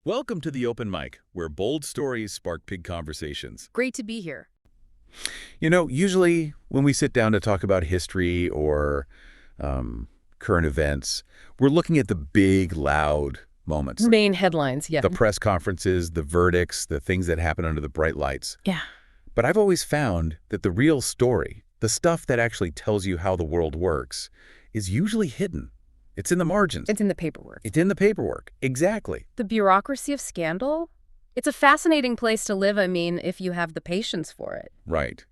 Welcome to the Open Mic, where bold stories spark big conversations. Great to be here. Usually when we sit down to talk about history or current events, we're looking at the big, loud moments. Main headlines, yeah. The press conferences, the verdicts, the things that happen under the bright lights. Yeah. But I've always found that the real story, the stuff that actually tells you how the world works, is usually hidden. It's in the margins. It's in the paperwork. It's in the paperwork. Exactly. The bureaucracy of scandal? It's a fascinating place to live, if you have the patience for it. Right.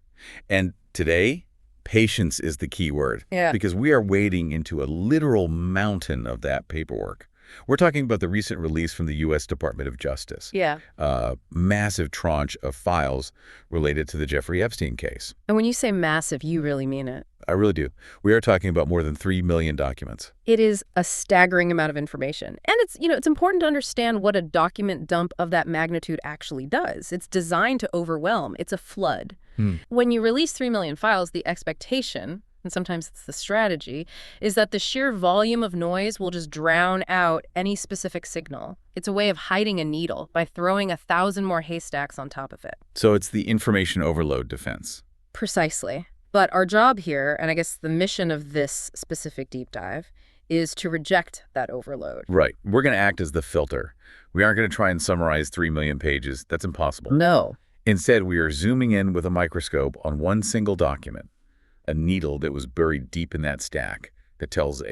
And today, patience is the key word. Yeah. Because we are wading into a literal mountain of that paperwork. We're talking about the recent release from the U.S. Department of Justice. Yeah. A massive tranche of files related to the Jeffrey Epstein case. And when you say massive, you really mean it. I really do. We are talking about more than 3 million documents. It is a staggering amount of information. And it's important to understand what a document dump of that magnitude actually does. It's designed to overwhelm. It's a flood. When you release 3 million files, the expectation, and sometimes it's the strategy, is that the sheer volume of noise will just drown out any specific signal. It's a way of hiding a needle by throwing 1,000 more haystacks on top of it. So it's the information overload defense. Precisely. But our job here, and I guess the mission of this specific deep dive, is to reject that overload. Right. We're going to act as the filter. We aren't going to try and summarize 3 million pages. That's impossible. No. Instead, we are zooming in with a microscope on one single document, a needle that was buried deep in that stack that tells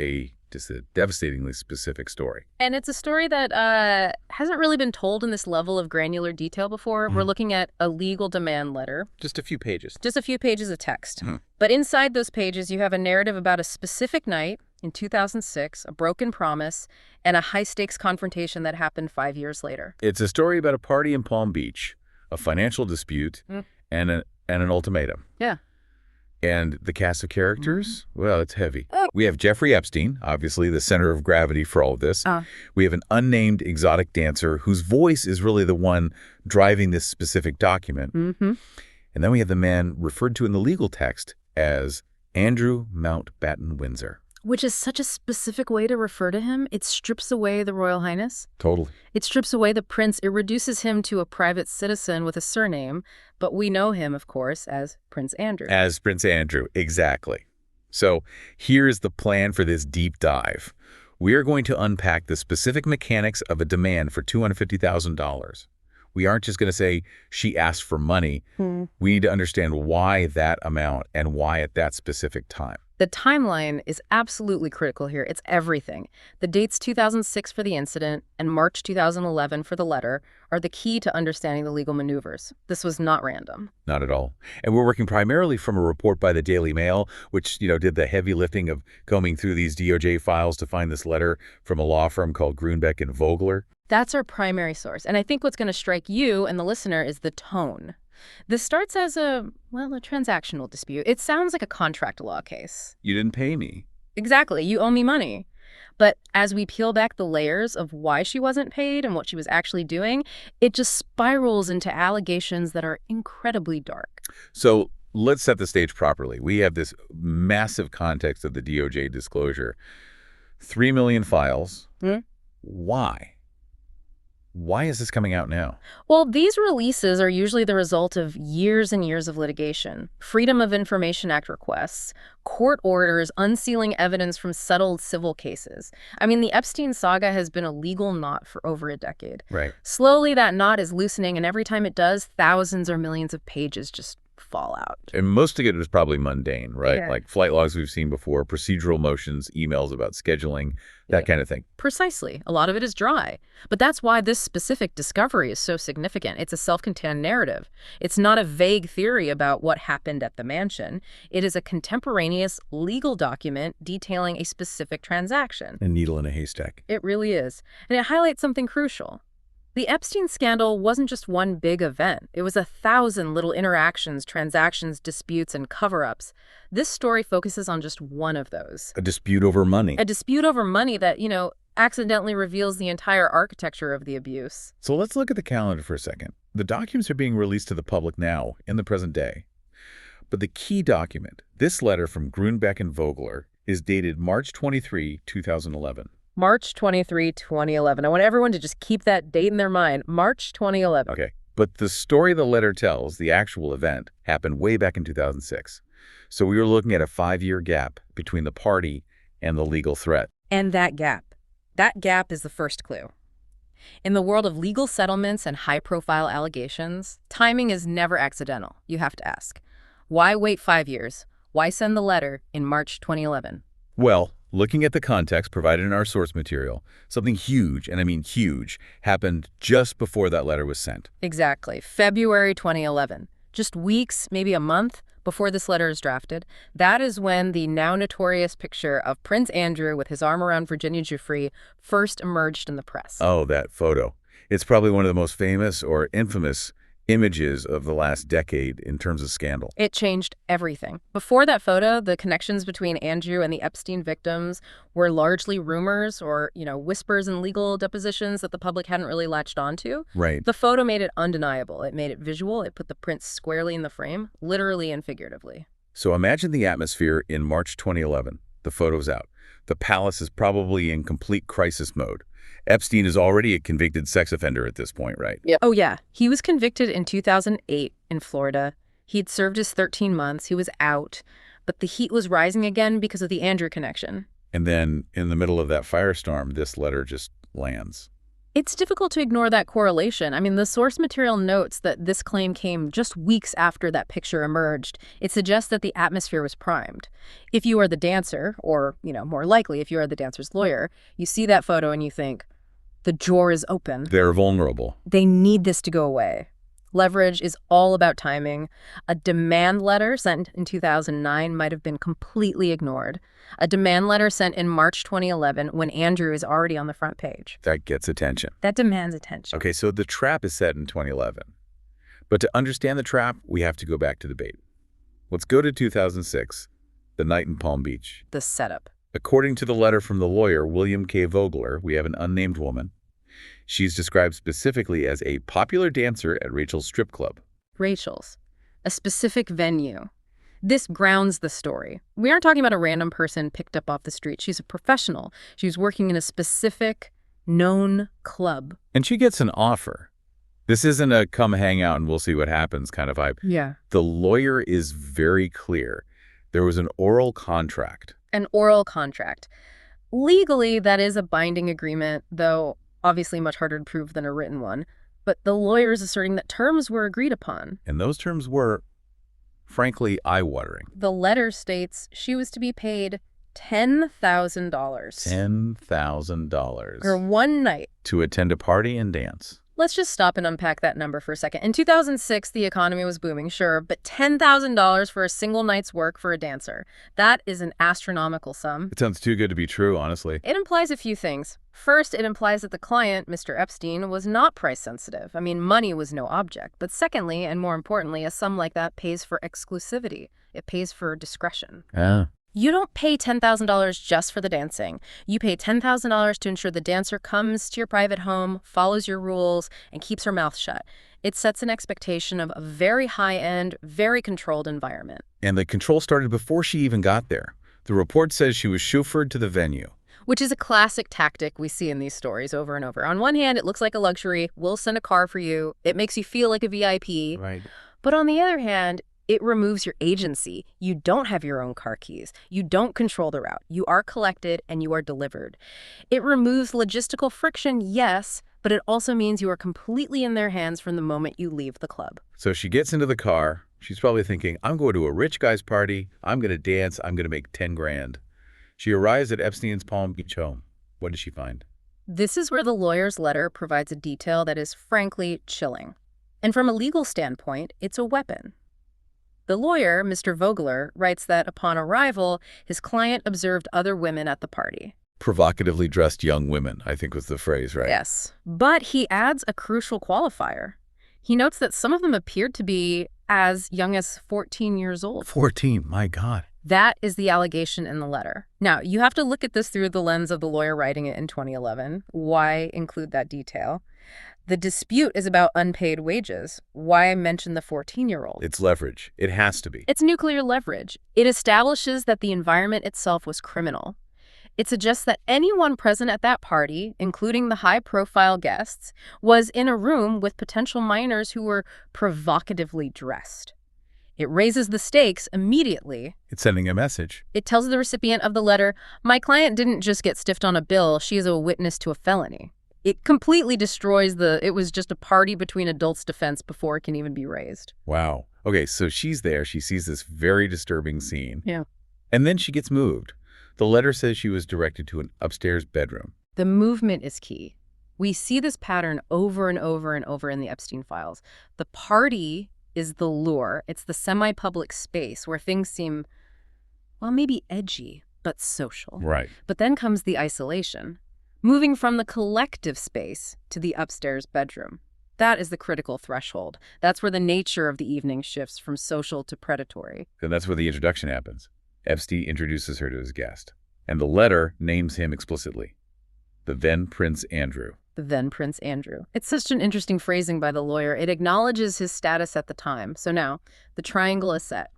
just a devastatingly specific story. And it's a story that hasn't really been told in this level of granular detail before. We're looking at a legal demand letter. Just a few pages. Just a few pages of text. But inside those pages, you have a narrative about a specific night in 2006, a broken promise, and a high-stakes confrontation that happened 5 years later. It's a story about a party in Palm Beach, a financial dispute, and an ultimatum. Yeah. And the cast of characters, well, it's heavy. We have Jeffrey Epstein, obviously the center of gravity for all of this. We have an unnamed exotic dancer whose voice is really the one driving this specific document. And then we have the man referred to in the legal text as Andrew Mountbatten Windsor. Which is such a specific way to refer to him. It strips away the Royal Highness. Totally. It strips away the prince. It reduces him to a private citizen with a surname. But we know him, of course, as Prince Andrew. As Prince Andrew, exactly. So here's the plan for this deep dive. We are going to unpack the specific mechanics of a demand for $250,000. We aren't just going to say she asked for money. We need to understand why that amount and why at that specific time. The timeline is absolutely critical here. It's everything. The dates 2006 for the incident and March 2011 for the letter are the key to understanding the legal maneuvers. This was not random. Not at all. And we're working primarily from a report by the Daily Mail, which, did the heavy lifting of combing through these DOJ files to find this letter from a law firm called Grunbeck and Vogler. That's our primary source. And I think what's going to strike you and the listener is the tone. This starts as a transactional dispute. It sounds like a contract law case. You didn't pay me. Exactly. You owe me money. But as we peel back the layers of why she wasn't paid and what she was actually doing, it just spirals into allegations that are incredibly dark. So let's set the stage properly. We have this massive context of the DOJ disclosure. 3 million files. Why? Why is this coming out now? Well, these releases are usually the result of years and years of litigation, Freedom of Information Act requests, court orders unsealing evidence from settled civil cases. The Epstein saga has been a legal knot for over a decade. Right. Slowly, that knot is loosening, and every time it does, thousands or millions of pages just fall out. And most of it was probably mundane, right? Yeah. Like flight logs we've seen before, procedural motions, emails about scheduling, that kind of thing. Precisely. A lot of it is dry. But that's why this specific discovery is so significant. It's a self-contained narrative. It's not a vague theory about what happened at the mansion. It is a contemporaneous legal document detailing a specific transaction. A needle in a haystack. It really is. And it highlights something crucial. The Epstein scandal wasn't just one big event. It was 1,000 little interactions, transactions, disputes, and cover-ups. This story focuses on just one of those. A dispute over money. A dispute over money that, accidentally reveals the entire architecture of the abuse. So let's look at the calendar for a second. The documents are being released to the public now, in the present day. But the key document, this letter from Grunbeck and Vogler, is dated March 23, 2011. March 23, 2011. I want everyone to just keep that date in their mind. March 2011. Okay. But the story the letter tells, the actual event, happened way back in 2006. So we were looking at a 5-year gap between the party and the legal threat. And that gap is the first clue. In the world of legal settlements and high-profile allegations, timing is never accidental. You have to ask, why wait 5 years? Why send the letter in March 2011? Well, looking at the context provided in our source material, something huge, and I mean huge, happened just before that letter was sent. Exactly. February 2011. Just weeks, maybe a month before this letter is drafted, that is when the now notorious picture of Prince Andrew with his arm around Virginia Giuffre first emerged in the press. Oh, that photo. It's probably one of the most famous or infamous images of the last decade in terms of scandal. It changed everything. Before that photo, the connections between Andrew and the Epstein victims were largely rumors or, whispers in legal depositions that the public hadn't really latched onto. Right. The photo made it undeniable. It made it visual. It put the prince squarely in the frame, literally and figuratively. So imagine the atmosphere in March 2011. The photo's out. The palace is probably in complete crisis mode. Epstein is already a convicted sex offender at this point, right? Yep. Oh, yeah. He was convicted in 2008 in Florida. He'd served his 13 months. He was out. But the heat was rising again because of the Andrew connection. And then, in the middle of that firestorm, this letter just lands. It's difficult to ignore that correlation. I mean, the source material notes that this claim came just weeks after that picture emerged. It suggests that the atmosphere was primed. If you are the dancer, or, more likely, if you are the dancer's lawyer, you see that photo and you think, the drawer is open. They're vulnerable. They need this to go away. Leverage is all about timing. A demand letter sent in 2009 might have been completely ignored. A demand letter sent in March 2011 when Andrew is already on the front page. That gets attention. That demands attention. Okay, so the trap is set in 2011. But to understand the trap, we have to go back to the bait. Let's go to 2006, the night in Palm Beach. The setup. According to the letter from the lawyer, William K. Vogler, we have an unnamed woman. She's described specifically as a popular dancer at Rachel's strip club. Rachel's. A specific venue. This grounds the story. We aren't talking about a random person picked up off the street. She's a professional. She's working in a specific, known club. And she gets an offer. This isn't a come hang out and we'll see what happens kind of vibe. Yeah. The lawyer is very clear. There was an oral contract. An oral contract. Legally, that is a binding agreement, though obviously much harder to prove than a written one. But the lawyer is asserting that terms were agreed upon. And those terms were, frankly, eye-watering. The letter states she was to be paid $10,000. $10,000. For one night. To attend a party and dance. Let's just stop and unpack that number for a second. In 2006, the economy was booming, sure, but $10,000 for a single night's work for a dancer. That is an astronomical sum. It sounds too good to be true, honestly. It implies a few things. First, it implies that the client, Mr. Epstein, was not price sensitive. I mean, money was no object. But secondly, and more importantly, a sum like that pays for exclusivity. It pays for discretion. Yeah. You don't pay $10,000 just for the dancing. You pay $10,000 to ensure the dancer comes to your private home, follows your rules, and keeps her mouth shut. It sets an expectation of a very high-end, very controlled environment. And the control started before she even got there. The report says she was chauffeured to the venue. Which is a classic tactic we see in these stories over and over. On one hand, it looks like a luxury. We'll send a car for you. It makes you feel like a VIP. Right. But on the other hand, it removes your agency. You don't have your own car keys. You don't control the route. You are collected and you are delivered. It removes logistical friction, yes, but it also means you are completely in their hands from the moment you leave the club. So she gets into the car. She's probably thinking, I'm going to a rich guy's party. I'm going to dance. I'm going to make 10 grand. She arrives at Epstein's Palm Beach home. What does she find? This is where the lawyer's letter provides a detail that is frankly chilling. And from a legal standpoint, it's a weapon. The lawyer, Mr. Vogler, writes that upon arrival, his client observed other women at the party. Provocatively dressed young women, I think was the phrase, right? Yes. But he adds a crucial qualifier. He notes that some of them appeared to be as young as 14 years old. 14, my God. That is the allegation in the letter. Now, you have to look at this through the lens of the lawyer writing it in 2011. Why include that detail? The dispute is about unpaid wages. Why mention the 14-year-old? It's leverage. It has to be. It's nuclear leverage. It establishes that the environment itself was criminal. It suggests that anyone present at that party, including the high-profile guests, was in a room with potential minors who were provocatively dressed. It raises the stakes immediately. It's sending a message. It tells the recipient of the letter, my client didn't just get stiffed on a bill, she is a witness to a felony. It completely destroys it was just a party between adults defense before it can even be raised. Wow. Okay, so she's there. She sees this very disturbing scene. Yeah. And then she gets moved. The letter says she was directed to an upstairs bedroom. The movement is key. We see this pattern over and over and over in the Epstein files. The party is the lure. It's the semi-public space where things seem, well, maybe edgy, but social. Right. But then comes the isolation, moving from the collective space to the upstairs bedroom. That is the critical threshold. That's where the nature of the evening shifts from social to predatory. And that's where the introduction happens. Epstein introduces her to his guest. And the letter names him explicitly. The then Prince Andrew. The then Prince Andrew. It's such an interesting phrasing by the lawyer. It acknowledges his status at the time. So now, the triangle is set.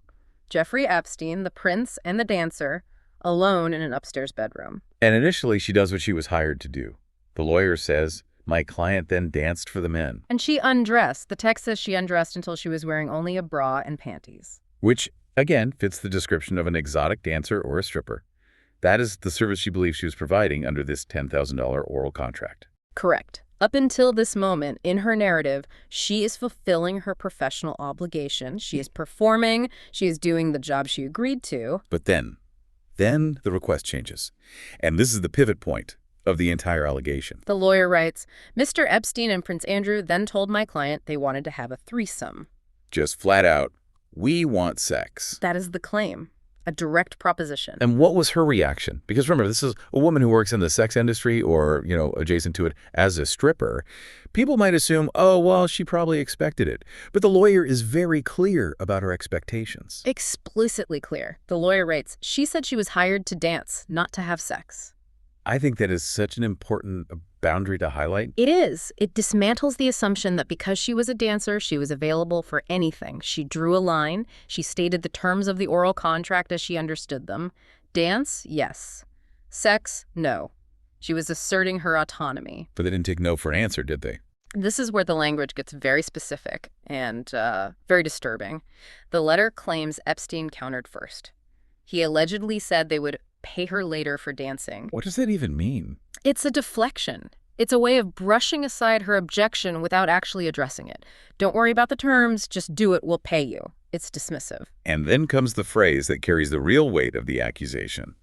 Jeffrey Epstein, the prince, and the dancer, alone in an upstairs bedroom. And initially, she does what she was hired to do. The lawyer says, my client then danced for the men. And she undressed. The text says she undressed until she was wearing only a bra and panties. Which, again, fits the description of an exotic dancer or a stripper. That is the service she believes she was providing under this $10,000 oral contract. Correct. Up until this moment in her narrative, she is fulfilling her professional obligation. She is performing. She is doing the job she agreed to. But then the request changes. And this is the pivot point of the entire allegation. The lawyer writes, Mr. Epstein and Prince Andrew then told my client they wanted to have a threesome. Just flat out, we want sex. That is the claim. A direct proposition. And what was her reaction? Because remember, this is a woman who works in the sex industry or, adjacent to it as a stripper. People might assume, oh, well, she probably expected it. But the lawyer is very clear about her expectations. Explicitly clear. The lawyer writes, she said she was hired to dance, not to have sex. I think that is such an important boundary to highlight. It is. It dismantles the assumption that because she was a dancer, she was available for anything. She drew a line. She stated the terms of the oral contract as she understood them. Dance, yes. Sex, no. She was asserting her autonomy. But they didn't take no for an answer, did they? This is where the language gets very specific and very disturbing. The letter claims Epstein countered first. He allegedly said they would pay her later for dancing. What does that even mean? It's a deflection. It's a way of brushing aside her objection without actually addressing it. Don't worry about the terms, just do it, we'll pay you. It's dismissive. And then comes the phrase that carries the real weight of the accusation.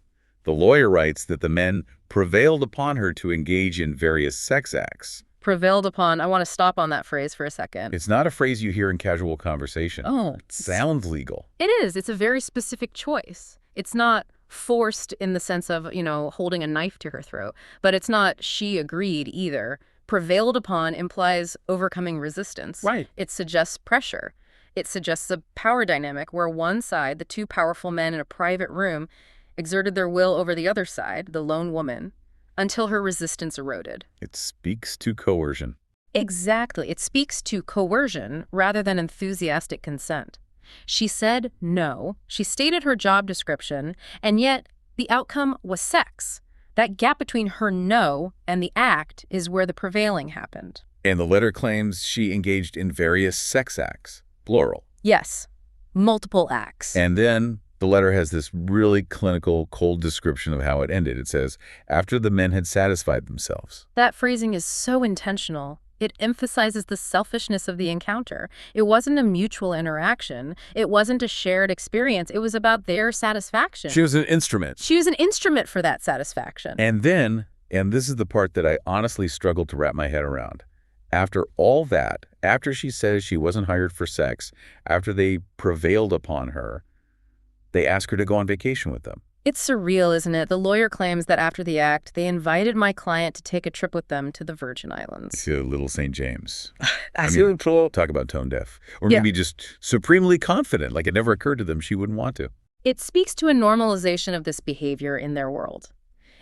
The lawyer writes that the men prevailed upon her to engage in various sex acts. Prevailed upon, I want to stop on that phrase for a second. It's not a phrase you hear in casual conversation. Oh. It sounds legal. It is. It's a very specific choice. It's not forced in the sense of, holding a knife to her throat. But it's not she agreed either. Prevailed upon implies overcoming resistance. Right. It suggests pressure. It suggests a power dynamic where one side, the two powerful men in a private room, exerted their will over the other side, the lone woman, until her resistance eroded. It speaks to coercion. Exactly. It speaks to coercion rather than enthusiastic consent. She said no. She stated her job description, and yet the outcome was sex. That gap between her no and the act is where the prevailing happened. And the letter claims she engaged in various sex acts, plural. Yes, multiple acts. And then the letter has this really clinical, cold description of how it ended. It says, after the men had satisfied themselves. That phrasing is so intentional. It emphasizes the selfishness of the encounter. It wasn't a mutual interaction. It wasn't a shared experience. It was about their satisfaction. She was an instrument. She was an instrument for that satisfaction. And then, and this is the part that I honestly struggled to wrap my head around, after all that, after she says she wasn't hired for sex, after they prevailed upon her, they ask her to go on vacation with them. It's surreal, isn't it? The lawyer claims that after the act, they invited my client to take a trip with them to the Virgin Islands. To Little St. James. Talk about tone deaf. Or maybe just supremely confident, like it never occurred to them she wouldn't want to. It speaks to a normalization of this behavior in their world.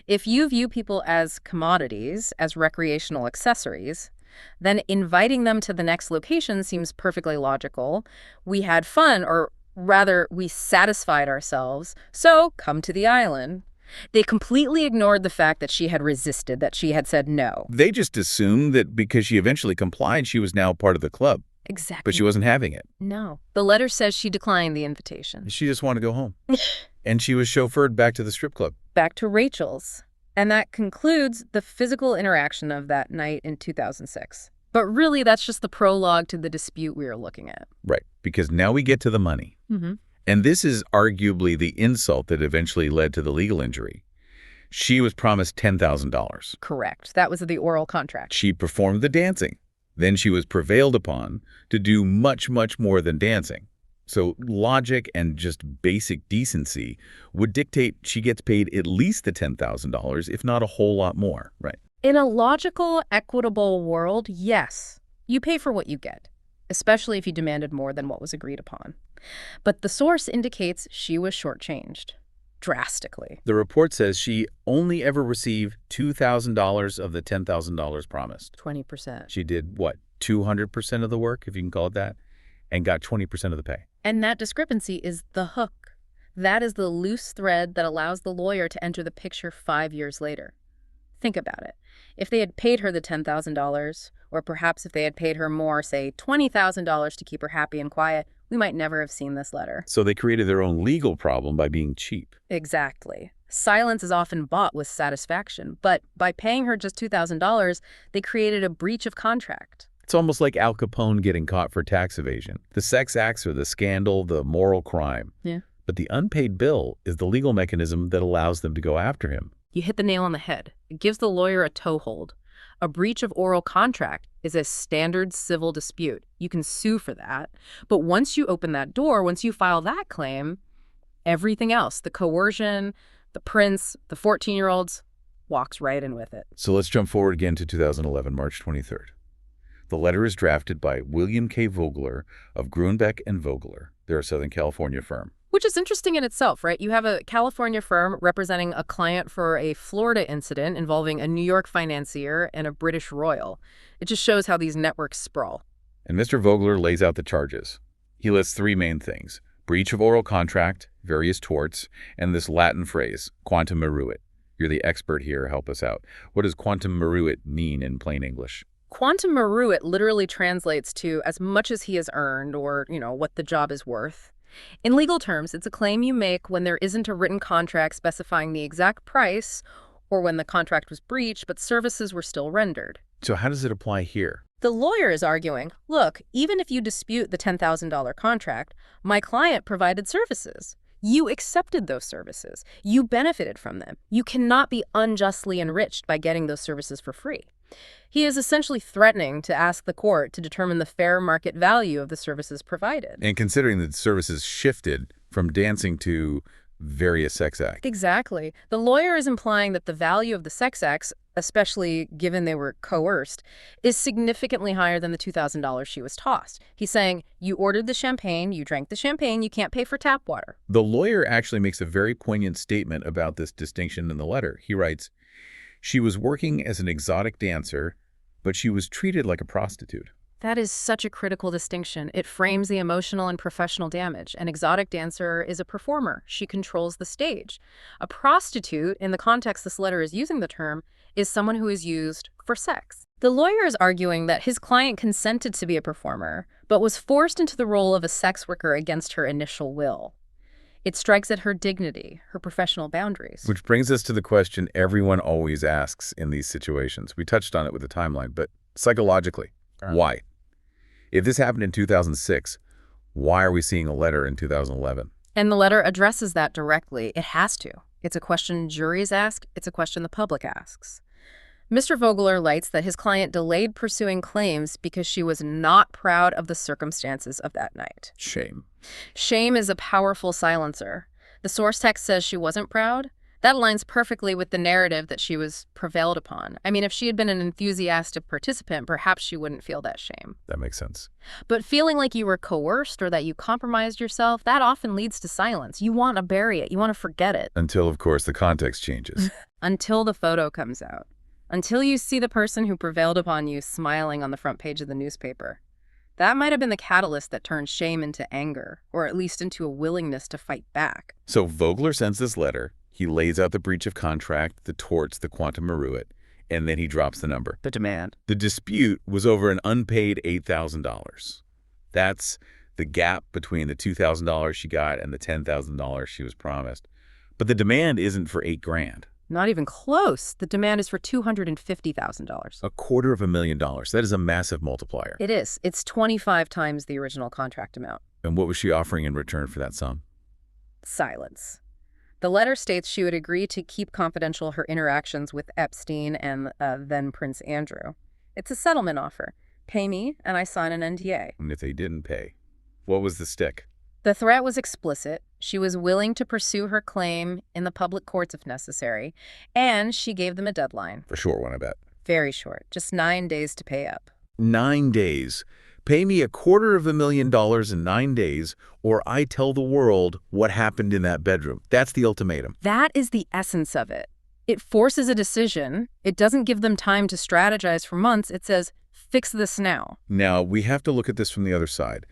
If you view people as commodities, as recreational accessories, then inviting them to the next location seems perfectly logical. We had fun, or rather, we satisfied ourselves, so come to the island. They completely ignored the fact that she had resisted, that she had said no. They just assumed that because she eventually complied, she was now part of the club. Exactly. But she wasn't having it. No. The letter says she declined the invitation. She just wanted to go home. And she was chauffeured back to the strip club. Back to Rachel's. And that concludes the physical interaction of that night in 2006. But really, that's just the prologue to the dispute we are looking at. Right, because now we get to the money. And this is arguably the insult that eventually led to the legal injury. She was promised $10,000. Correct. That was the oral contract. She performed the dancing. Then she was prevailed upon to do much, much more than dancing. So logic and just basic decency would dictate she gets paid at least the $10,000, if not a whole lot more, right? In a logical, equitable world, yes, you pay for what you get, especially if you demanded more than what was agreed upon. But the source indicates she was shortchanged, drastically. The report says she only ever received $2,000 of the $10,000 promised. 20%. She did, what, 200% of the work, if you can call it that, and got 20% of the pay. And that discrepancy is the hook. That is the loose thread that allows the lawyer to enter the picture 5 years later. Think about it. If they had paid her the $10,000, or perhaps if they had paid her more, say $20,000 to keep her happy and quiet, we might never have seen this letter. So they created their own legal problem by being cheap. Exactly. Silence is often bought with satisfaction, but by paying her just $2,000, they created a breach of contract. It's almost like Al Capone getting caught for tax evasion. The sex acts are the scandal, the moral crime. Yeah. But the unpaid bill is the legal mechanism that allows them to go after him. You hit the nail on the head. It gives the lawyer a toehold. A breach of oral contract is a standard civil dispute. You can sue for that. But once you open that door, once you file that claim, everything else, the coercion, the prince, the 14-year-olds, walks right in with it. So let's jump forward again to 2011, March 23rd. The letter is drafted by William K. Vogler of Grunbeck and Vogler. They're a Southern California firm. Which is interesting in itself, right? You have a California firm representing a client for a Florida incident involving a New York financier and a British royal. It just shows how these networks sprawl. And Mr. Vogler lays out the charges. He lists three main things: breach of oral contract, various torts, and this Latin phrase, quantum meruit. You're the expert here. Help us out. What does quantum meruit mean in plain English? Quantum meruit literally translates to as much as he has earned, or, what the job is worth. In legal terms, it's a claim you make when there isn't a written contract specifying the exact price, or when the contract was breached but services were still rendered. So how does it apply here? The lawyer is arguing, look, even if you dispute the $10,000 contract, my client provided services. You accepted those services. You benefited from them. You cannot be unjustly enriched by getting those services for free. He is essentially threatening to ask the court to determine the fair market value of the services provided. And considering that services shifted from dancing to various sex acts. Exactly. The lawyer is implying that the value of the sex acts, especially given they were coerced, is significantly higher than the $2,000 she was tossed. He's saying, you ordered the champagne, you drank the champagne, you can't pay for tap water. The lawyer actually makes a very poignant statement about this distinction in the letter. He writes, she was working as an exotic dancer, but she was treated like a prostitute. That is such a critical distinction. It frames the emotional and professional damage. An exotic dancer is a performer. She controls the stage. A prostitute, in the context this letter is using the term, is someone who is used for sex. The lawyer is arguing that his client consented to be a performer, but was forced into the role of a sex worker against her initial will. It strikes at her dignity, her professional boundaries. Which brings us to the question everyone always asks in these situations. We touched on it with the timeline, but psychologically, why? If this happened in 2006, why are we seeing a letter in 2011? And the letter addresses that directly. It has to. It's a question juries ask. It's a question the public asks. Mr. Vogler writes that his client delayed pursuing claims because she was not proud of the circumstances of that night. Shame. Shame is a powerful silencer. The source text says she wasn't proud. That aligns perfectly with the narrative that she was prevailed upon. I mean, if she had been an enthusiastic participant, perhaps she wouldn't feel that shame. That makes sense. But feeling like you were coerced or that you compromised yourself, that often leads to silence. You want to bury it. You want to forget it. Until, of course, the context changes. Until the photo comes out. Until you see the person who prevailed upon you smiling on the front page of the newspaper. That might have been the catalyst that turned shame into anger, or at least into a willingness to fight back. So Vogler sends this letter. He lays out the breach of contract, the torts, the quantum meruit, and then he drops the number. The demand. The dispute was over an unpaid $8,000. That's the gap between the $2,000 she got and the $10,000 she was promised. But the demand isn't for $8,000. Not even close. The demand is for $250,000. $250,000. That is a massive multiplier. It is. It's 25 times the original contract amount. And what was she offering in return for that sum? Silence. The letter states she would agree to keep confidential her interactions with Epstein and then Prince Andrew. It's a settlement offer. Pay me, and I sign an NDA. And if they didn't pay, what was the stick? The threat was explicit. She was willing to pursue her claim in the public courts if necessary, and she gave them a deadline. A short one, I bet. Very short. Just 9 days to pay up. 9 days. Pay me $250,000 in 9 days, or I tell the world what happened in that bedroom. That's the ultimatum. That is the essence of it. It forces a decision. It doesn't give them time to strategize for months. It says, fix this now. Now, we have to look at this from the other side.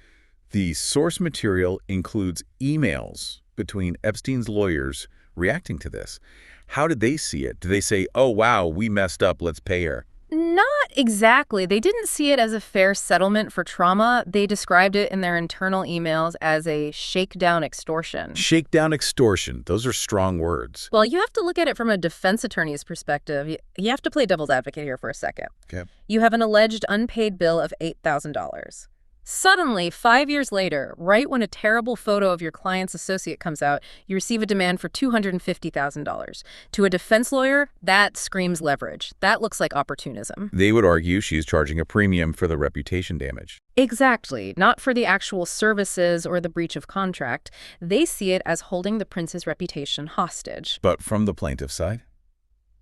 The source material includes emails between Epstein's lawyers reacting to this. How did they see it? Did they say, oh, wow, we messed up, let's pay her? Not exactly. They didn't see it as a fair settlement for trauma. They described it in their internal emails as a shakedown extortion. Shakedown extortion. Those are strong words. Well, you have to look at it from a defense attorney's perspective. You have to play devil's advocate here for a second. Okay. You have an alleged unpaid bill of $8,000. Suddenly, 5 years later, right when a terrible photo of your client's associate comes out, you receive a demand for $250,000. To a defense lawyer, that screams leverage. That looks like opportunism. They would argue she's charging a premium for the reputation damage. Exactly. Not for the actual services or the breach of contract. They see it as holding the prince's reputation hostage. But from the plaintiff's side?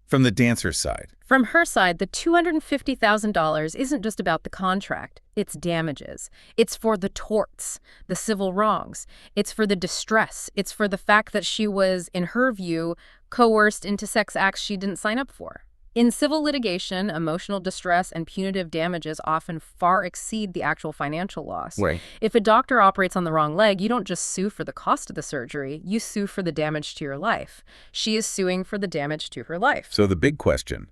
From the dancer's side? From her side, the $250,000 isn't just about the contract. It's damages. It's for the torts, the civil wrongs. It's for the distress. It's for the fact that she was, in her view, coerced into sex acts she didn't sign up for. In civil litigation, emotional distress and punitive damages often far exceed the actual financial loss. Right. If a doctor operates on the wrong leg, you don't just sue for the cost of the surgery, you sue for the damage to your life. She is suing for the damage to her life. So the big question,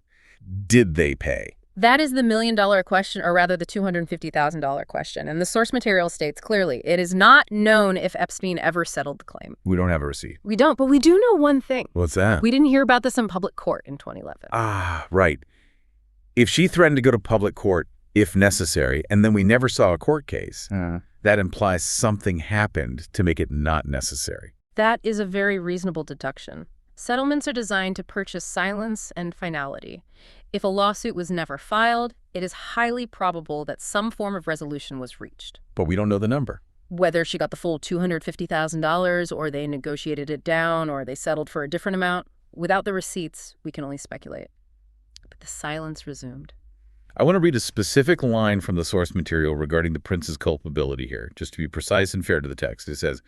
did they pay? That is the $1 million question, or rather the $250,000 question. And the source material states clearly, it is not known if Epstein ever settled the claim. We don't have a receipt. We don't, but we do know one thing. What's that? We didn't hear about this in public court in 2011. Ah, right. If she threatened to go to public court if necessary, and then we never saw a court case, that implies something happened to make it not necessary. That is a very reasonable deduction. Settlements are designed to purchase silence and finality. If a lawsuit was never filed, it is highly probable that some form of resolution was reached. But we don't know the number. Whether she got the full $250,000, or they negotiated it down, or they settled for a different amount, without the receipts, we can only speculate. But the silence resumed. I want to read a specific line from the source material regarding the prince's culpability here, just to be precise and fair to the text. It says,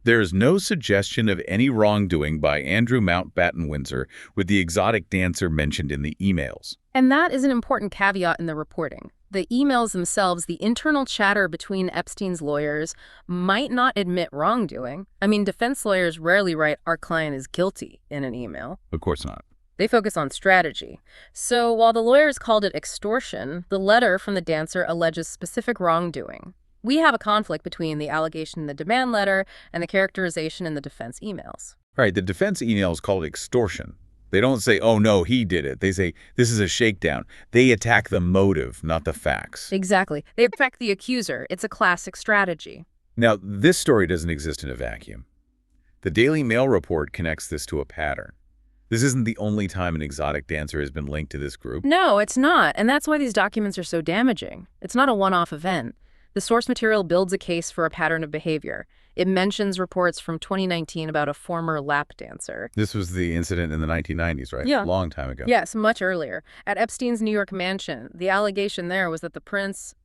there is no suggestion of any wrongdoing by Andrew Mountbatten Windsor with the exotic dancer mentioned in the emails. And that is an important caveat in the reporting. The emails themselves, the internal chatter between Epstein's lawyers, might not admit wrongdoing. I mean, defense lawyers rarely write, our client is guilty, in an email. Of course not. They focus on strategy. So while the lawyers called it extortion, the letter from the dancer alleges specific wrongdoing. We have a conflict between the allegation in the demand letter and the characterization in the defense emails. Right, the defense emails call it extortion. They don't say, oh, no, he did it. They say, this is a shakedown. They attack the motive, not the facts. Exactly. They attack the accuser. It's a classic strategy. Now, this story doesn't exist in a vacuum. The Daily Mail report connects this to a pattern. This isn't the only time an exotic dancer has been linked to this group. No, it's not. And that's why these documents are so damaging. It's not a one-off event. The source material builds a case for a pattern of behavior. It mentions reports from 2019 about a former lap dancer. This was the incident in the 1990s, right? Yeah. Long time ago. Yes, much earlier. At Epstein's New York mansion, the allegation there was that the prince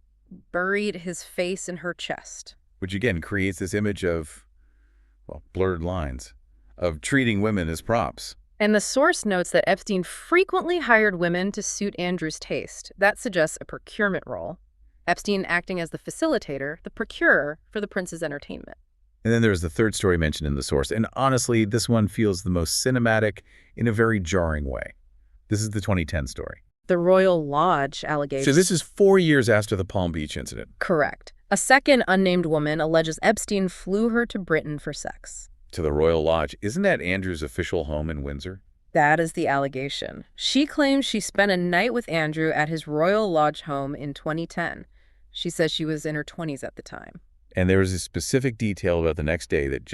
buried his face in her chest. Which, again, creates this image of, well, blurred lines, of treating women as props. And the source notes that Epstein frequently hired women to suit Andrew's taste. That suggests a procurement role. Epstein acting as the facilitator, the procurer for the prince's entertainment. And then there's the third story mentioned in the source. And honestly, this one feels the most cinematic in a very jarring way. This is the 2010 story. The Royal Lodge allegation. So this is 4 years after the Palm Beach incident. Correct. A second unnamed woman alleges Epstein flew her to Britain for sex. To the Royal Lodge. Isn't that Andrew's official home in Windsor? That is the allegation. She claims she spent a night with Andrew at his Royal Lodge home in 2010. She says she was in her 20s at the time. And there is a specific detail about the next day that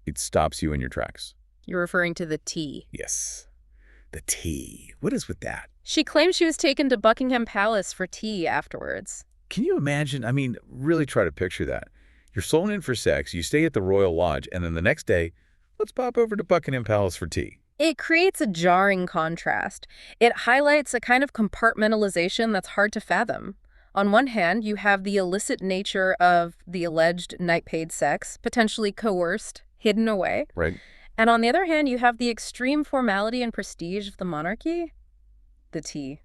it stops you in your tracks. You're referring to the tea. Yes. The tea. What is with that? She claims she was taken to Buckingham Palace for tea afterwards. Can you imagine? I mean, really try to picture that. You're flown in for sex, you stay at the Royal Lodge, and then the next day, let's pop over to Buckingham Palace for tea. It creates a jarring contrast. It highlights a kind of compartmentalization that's hard to fathom. On one hand, you have the illicit nature of the alleged night-paid sex, potentially coerced, hidden away. Right. And on the other hand, you have the extreme formality and prestige of the monarchy, the tea,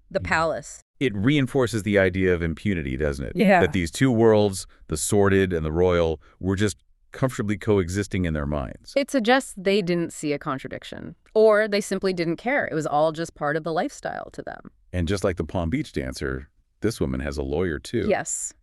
the palace. It reinforces the idea of impunity, doesn't it? Yeah. That these two worlds, the sordid and the royal, were just comfortably coexisting in their minds. It suggests they didn't see a contradiction, or they simply didn't care. It was all just part of the lifestyle to them. And just like the Palm Beach dancer, this woman has a lawyer too. Yes.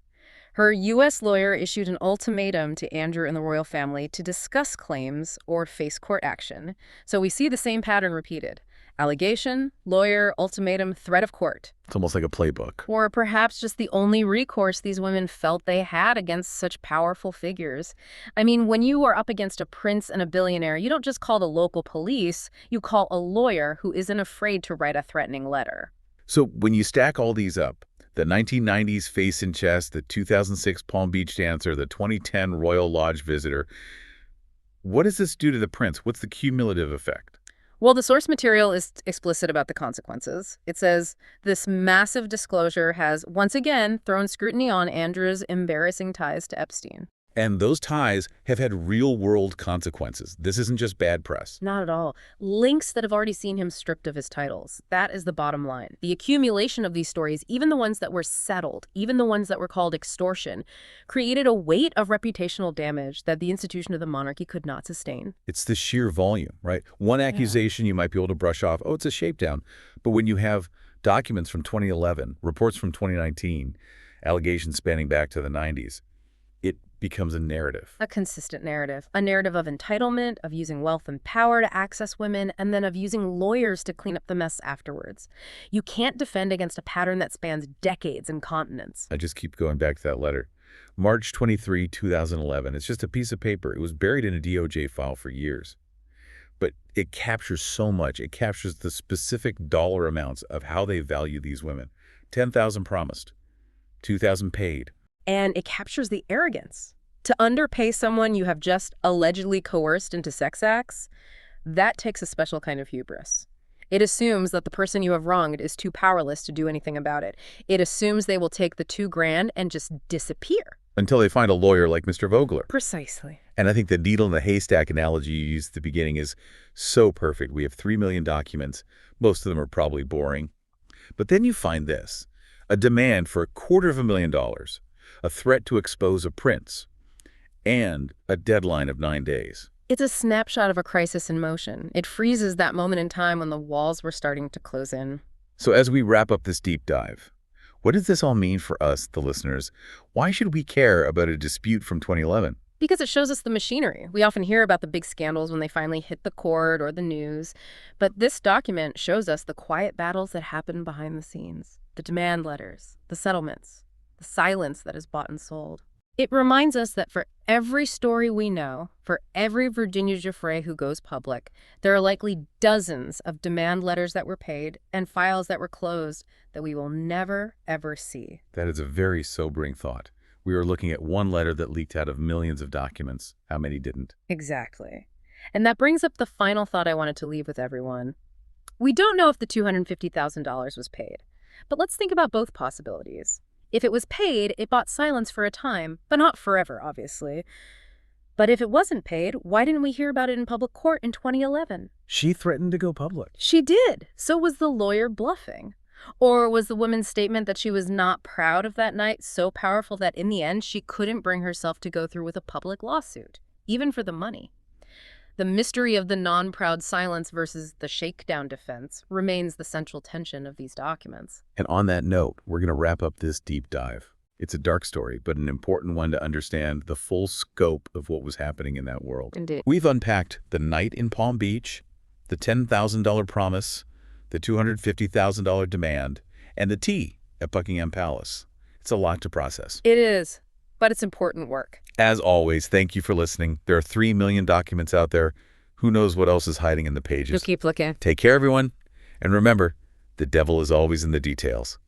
Her U.S. lawyer issued an ultimatum to Andrew and the royal family to discuss claims or face court action. So we see the same pattern repeated. Allegation, lawyer, ultimatum, threat of court. It's almost like a playbook. Or perhaps just the only recourse these women felt they had against such powerful figures. I mean, when you are up against a prince and a billionaire, you don't just call the local police, you call a lawyer who isn't afraid to write a threatening letter. So when you stack all these up, the 1990s face and chest, the 2006 Palm Beach dancer, the 2010 Royal Lodge visitor, what does this do to the prince? What's the cumulative effect? Well, the source material is explicit about the consequences. It says, this massive disclosure has, once again, thrown scrutiny on Andrew's embarrassing ties to Epstein. And those ties have had real-world consequences. This isn't just bad press. Not at all. Links that have already seen him stripped of his titles. That is the bottom line. The accumulation of these stories, even the ones that were settled, even the ones that were called extortion, created a weight of reputational damage that the institution of the monarchy could not sustain. It's the sheer volume, right? One accusation you might be able to brush off, oh, it's a shakedown. But when you have documents from 2011, reports from 2019, allegations spanning back to the 90s, it becomes a narrative. A consistent narrative. A narrative of entitlement, of using wealth and power to access women, and then of using lawyers to clean up the mess afterwards. You can't defend against a pattern that spans decades and continents. I just keep going back to that letter. March 23, 2011. It's just a piece of paper. It was buried in a DOJ file for years. But it captures so much. It captures the specific dollar amounts of how they value these women. $10,000 promised, $2,000 paid. And it captures the arrogance. To underpay someone you have just allegedly coerced into sex acts, that takes a special kind of hubris. It assumes that the person you have wronged is too powerless to do anything about it. It assumes they will take the $2,000 and just disappear. Until they find a lawyer like Mr. Vogler. Precisely. And I think the needle in the haystack analogy you used at the beginning is so perfect. We have 3 million documents. Most of them are probably boring. But then you find this, a demand for $250,000. A threat to expose a prince, and a deadline of 9 days. It's a snapshot of a crisis in motion. It freezes that moment in time when the walls were starting to close in. So as we wrap up this deep dive, what does this all mean for us, the listeners? Why should we care about a dispute from 2011? Because it shows us the machinery. We often hear about the big scandals when they finally hit the court or the news. But this document shows us the quiet battles that happen behind the scenes. The demand letters, the settlements, the silence that is bought and sold. It reminds us that for every story we know, for every Virginia Giuffre who goes public, there are likely dozens of demand letters that were paid and files that were closed that we will never, ever see. That is a very sobering thought. We are looking at one letter that leaked out of millions of documents. How many didn't? Exactly. And that brings up the final thought I wanted to leave with everyone. We don't know if the $250,000 was paid, but let's think about both possibilities. If it was paid, it bought silence for a time, but not forever, obviously. But if it wasn't paid, why didn't we hear about it in public court in 2011? She threatened to go public. She did. So was the lawyer bluffing. Or was the woman's statement that she was not proud of that night so powerful that in the end she couldn't bring herself to go through with a public lawsuit, even for the money? The mystery of the non-proud silence versus the shakedown defense remains the central tension of these documents. And on that note, we're going to wrap up this deep dive. It's a dark story, but an important one to understand the full scope of what was happening in that world. Indeed. We've unpacked the night in Palm Beach, the $10,000 promise, the $250,000 demand, and the tea at Buckingham Palace. It's a lot to process. It is, but it's important work. As always, thank you for listening. There are 3 million documents out there. Who knows what else is hiding in the pages? You'll keep looking. Take care, everyone. And remember, the devil is always in the details.